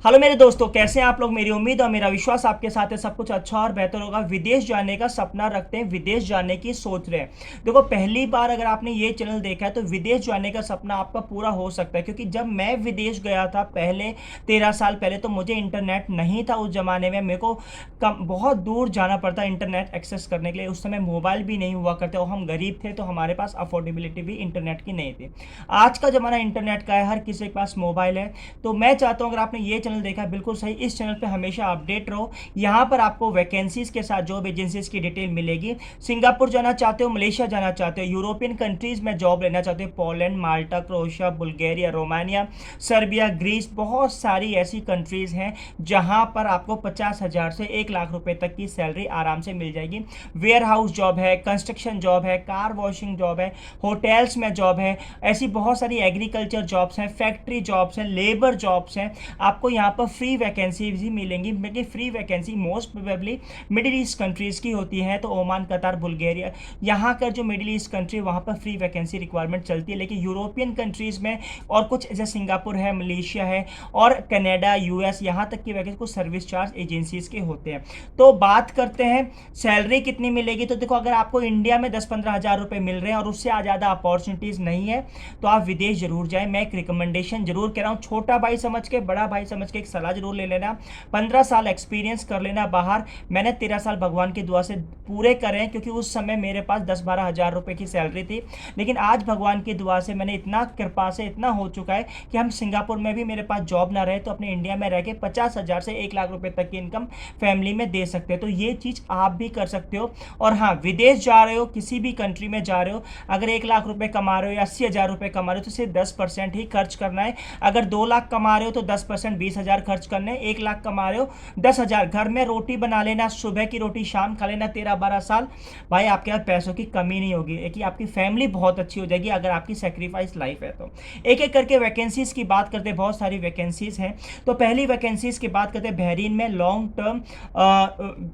Hello मेरे दोस्तों, कैसे हैं आप लोग। मेरी उम्मीद और मेरा विश्वास आपके साथ है सब कुछ अच्छा और बेहतर होगा। विदेश जाने का सपना रखते हैं, विदेश जाने की सोच रहे हैं। देखो, पहली बार अगर आपने ये चैनल देखा है तो विदेश जाने का सपना आपका पूरा हो सकता है, क्योंकि जब मैं विदेश गया था पहले 13 साल पहले, तो मुझे इंटरनेट नहीं था उस ज़माने में। मेरे को बहुत दूर जाना पड़ता इंटरनेट एक्सेस करने के लिए। उस समय मोबाइल भी नहीं हुआ करते और हम गरीब थे, तो हमारे पास अफोर्डेबिलिटी भी इंटरनेट की नहीं थी। आज का ज़माना इंटरनेट का है, हर किसी के पास मोबाइल है। तो मैं चाहता हूँ अगर आपने ये चैनल देखा है बिल्कुल सही, इस चैनल पे हमेशा अपडेट रहो। यहाँ पर आपको वैकेंसीज के साथ जॉब एजेंसीज की डिटेल मिलेगी। सिंगापुर जाना चाहते हो, मलेशिया जाना चाहते हो, यूरोपियन कंट्रीज में जॉब लेना चाहते हो, Poland, Malta, Croatia, Bulgaria, Romania, Serbia, Greece, बहुत सारी ऐसी कंट्रीज हैं जहाँ पर आपको 50,000 से 1 लाख रुपए तक की सैलरी आराम से मिल जाएगी। वेयर हाउस जॉब है, कंस्ट्रक्शन जॉब है, कार वॉशिंग जॉब है, होटल्स में जॉब है, ऐसी बहुत सारी एग्रीकल्चर जॉब्स हैं, फैक्ट्री जॉब्स हैं, लेबर जॉब्स हैं। आपको यहाँ पर फ्री वैकेंसी भी मिलेंगी। क्योंकि free vacancy most probably middle east countries की होती है, तो ओमान, कतार, बुल्गारिया, यहाँ का जो मिडिल ईस्ट कंट्री, वहाँ पर फ्री वैकेंसी रिक्वायरमेंट चलती है। लेकिन यूरोपियन कंट्रीज में और कुछ जैसे सिंगापुर है, मलेशिया है और कनाडा, यूएस, यहाँ तक की वैकेंसी कुछ सर्विस चार्ज एजेंसीज के होते हैं। तो बात करते हैं सैलरी कितनी मिलेगी। तो देखो, अगर आपको इंडिया में 10-15 हज़ार रुपये मिल रहे हैं और उससे ज़्यादा अपॉर्चुनिटीज़ नहीं है, तो आप विदेश जरूर जाएं। मैं एक रिकमेंडेशन जरूर कह रहा हूँ, छोटा भाई समझ के, बड़ा भाई समझ के एक सलाह जरूर ले लेना। 15 साल एक्सपीरियंस कर लेना बाहर। मैंने 13 साल भगवान की दुआ से पूरे करे हैं, क्योंकि उस समय मेरे पास 10-12 हज़ार रुपये की सैलरी थी। लेकिन आज भगवान की दुआ से मैंने इतना कृपा से इतना हो चुका है कि हम सिंगापुर में भी मेरे पास जॉब ना रहे तो अपने इंडिया में रह के 50,000 से 1 लाख रुपए तक की इनकम फैमिली में दे सकते हैं। तो ये चीज़ आप भी कर सकते हो। और हाँ, विदेश जा रहे हो, किसी भी कंट्री में जा रहे हो, अगर 1 लाख रुपए कमा रहे हो या 80,000 रुपए कमा रहे हो तो सिर्फ 10% ही खर्च करना है। अगर 2 लाख कमा रहे हो तो 10% 20,000 खर्च करने। 1 लाख कमा रहे हो 10,000, घर में रोटी बना लेना, सुबह की रोटी शाम खा लेना 13-12 साल। भाई आपके पास पैसों की कमी नहीं होगी, एक ही आपकी फैमिली बहुत अच्छी हो जाएगी अगर आपकी सेक्रीफाइस लाइफ है तो। एक एक करके वैकेंसीज की बात करते हैं, बहुत सारी वैकेंसीज हैं। तो पहली वैकेंसीज की बात करते हैं, बहरीन में लॉन्ग टर्म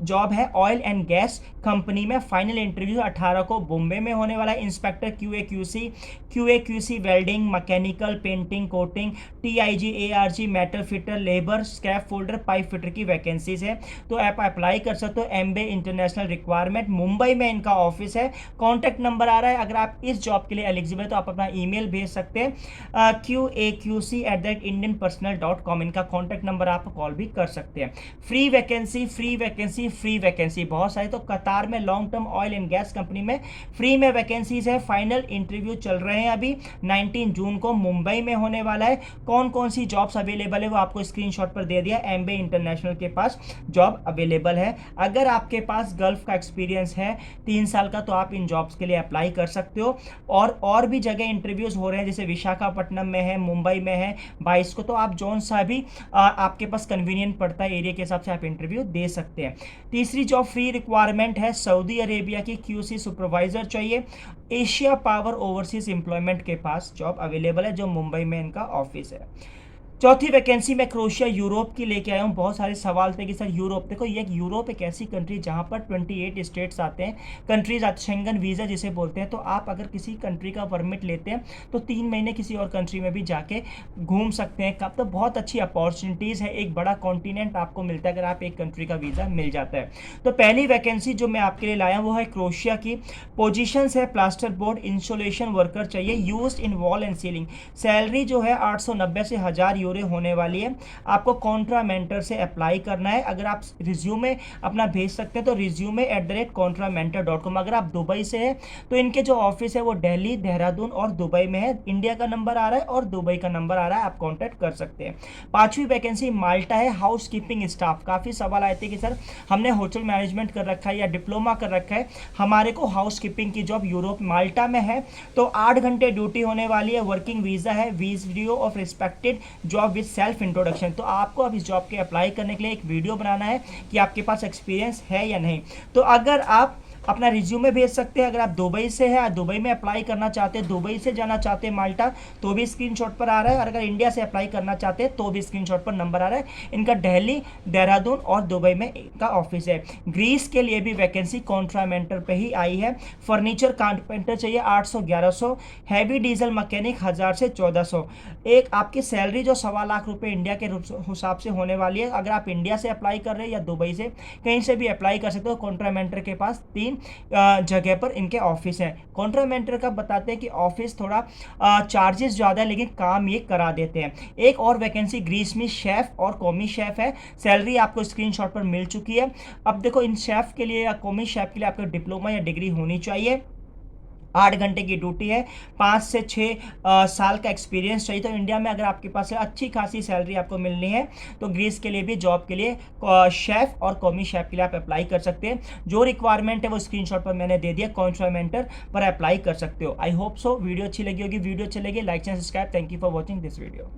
जॉब है, ऑयल एंड गैस कंपनी में। फाइनल इंटरव्यू 18 को बॉम्बे में होने वाला है। Inspector QA QC welding, mechanical, painting, coating, TIG, ARG, metal fitter, labour, scrap folder, pipe fitter की वैकेंसीज है। तो आप अप्लाई कर सकते हो। एमबे इंटरनेशनल रिक्वायरमेंट, मुंबई में इनका ऑफिस है। कॉन्टैक्ट नंबर आ रहा है, अगर आप इस जॉब के लिए एलिजिबल है तो आप अपना ईमेल भेज सकते हैं, QAQC@indianpersonal.com। इनका कॉन्टैक्ट नंबर, आप कॉल भी कर सकते हैं। Free vacancy, free vacancy, free vacancy बहुत सारी। तो कतार में long term oil and gas company में फ्री में वैकेंसीज है। फाइनल इंटरव्यू चल रहे हैं अभी। 19 जून को मुंबई में होने वाला है। कौन कौन सी जॉब्स अवेलेबल है वो आपको स्क्रीनशॉट पर दे दिया। एमबे इंटरनेशनल के पास जॉब अवेलेबल है। अगर आपके पास गल्फ का एक्सपीरियंस है 3 साल का, तो आप इन जॉब्स के लिए अप्लाई कर सकते हो। और भी जगह इंटरव्यूज हो रहे हैं, जैसे विशाखापट्टनम में है, मुंबई में है 22 को। तो आप जौन सा भी आपके पास कन्वीनियंट पड़ता है एरिया के हिसाब से आप इंटरव्यू दे सकते हैं। तीसरी जॉब फ्री रिक्वायरमेंट है, सऊदी अरेबिया की QC सुपरवाइजर चाहिए। एशिया पावर ओवरसीज एम्प्लॉयमेंट के पास जॉब अवेलेबल है, जो मुंबई में इनका ऑफिस है। चौथी वैकेंसी में क्रोएशिया यूरोप की लेके आया हूँ। बहुत सारे सवाल थे कि सर यूरोप, देखो ये यूरोप एक ऐसी कंट्री जहाँ पर 28 स्टेट्स आते हैं, कंट्रीज आते, शेंगन वीज़ा जिसे बोलते हैं। तो आप अगर किसी कंट्री का परमिट लेते हैं तो 3 महीने किसी और कंट्री में भी जाके घूम सकते हैं। कब तो बहुत अच्छी अपॉर्चुनिटीज़ है, एक बड़ा कॉन्टिनेंट आपको मिलता है अगर आप एक कंट्री का वीज़ा मिल जाता है। तो पहली वैकेंसी जो मैं आपके लिए लाया वो है क्रोएशिया की। पोजिशंस है प्लास्टर बोर्ड इंस्टॉलेशन वर्कर चाहिए, use in wall and ceiling. Salary जो है 890 से 1000 यूरो होने वाली है। आपको कॉन्ट्रामेंटर से अप्लाई करना है। अगर आप रिज्यूमे अपना भेज सकते हैं तो resume@contramentor.com। अगर आप दुबई से है तो इनके जो ऑफिस है वो दिल्ली, देहरादून और दुबई में है। इंडिया का नंबर आ रहा है और दुबई का नंबर आ रहा है, आप कॉन्टैक्ट कर सकते हैं। पांचवी वैकेंसी माल्टा है, हाउस कीपिंग स्टाफ। काफ़ी सवाल आए थे कि सर हमने होटल मैनेजमेंट कर रखा है या डिप्लोमा कर रखा है, हमारे को हाउस कीपिंग की जॉब यूरोप माल्टा में है। तो 8 घंटे ड्यूटी होने वाली है, वर्किंग वीज़ा है, video of respected job with self introduction. तो आपको अब इस जॉब के अप्लाई करने के लिए एक वीडियो बनाना है कि आपके पास एक्सपीरियंस है या नहीं। तो अगर आप अपना रिज्यूमे भेज सकते हैं। अगर आप दुबई से है, दुबई में अप्लाई करना चाहते हैं, दुबई से जाना चाहते हैं माल्टा, तो भी स्क्रीनशॉट पर आ रहा है। और अगर इंडिया से अप्लाई करना चाहते हैं तो भी स्क्रीनशॉट पर नंबर आ रहा है। इनका दिल्ली, देहरादून और दुबई में इनका ऑफिस है। ग्रीस के लिए भी वैकेंसी कॉन्ट्रामेंटर पे ही आई है। फर्नीचर कारपेंटर चाहिए 800-1100, हैवी डीजल मैकेनिक 1000 से 1400। एक आपकी सैलरी जो 1.25 लाख रुपए इंडिया के हिसाब से होने वाली है। अगर आप इंडिया से अप्लाई कर रहे हैं या दुबई से, कहीं से भी अप्लाई कर सकते हो। कॉन्ट्रामेंटर के पास 3 जगह पर इनके ऑफिस हैं। कॉन्ट्रामेंटर का बताते हैं कि ऑफिस थोड़ा चार्जेस ज़्यादा है, लेकिन काम ये करा देते हैं। एक और वैकेंसी ग्रीस में शेफ और कॉमी शेफ है। सैलरी आपको स्क्रीनशॉट पर मिल चुकी है। अब देखो, इन शेफ के लिए या कॉमी शेफ के लिए आपको डिप्लोमा या डिग्री होनी चाहिए। 8 घंटे की ड्यूटी है, 5 से 6 साल का एक्सपीरियंस चाहिए। तो इंडिया में अगर आपके पास अच्छी खासी सैलरी आपको मिलनी है तो ग्रीस के लिए भी जॉब के लिए शेफ़ और कॉमी शेफ़ के लिए आप अप्लाई कर सकते हैं। जो रिक्वायरमेंट है वो स्क्रीनशॉट पर मैंने दे दिया, कॉन्ट्रामेंटर पर अप्लाई कर सकते हो। आई होप सो वीडियो अच्छी लगी होगी। वीडियो अच्छी लगी like and subscribe. Thank you for watching this video.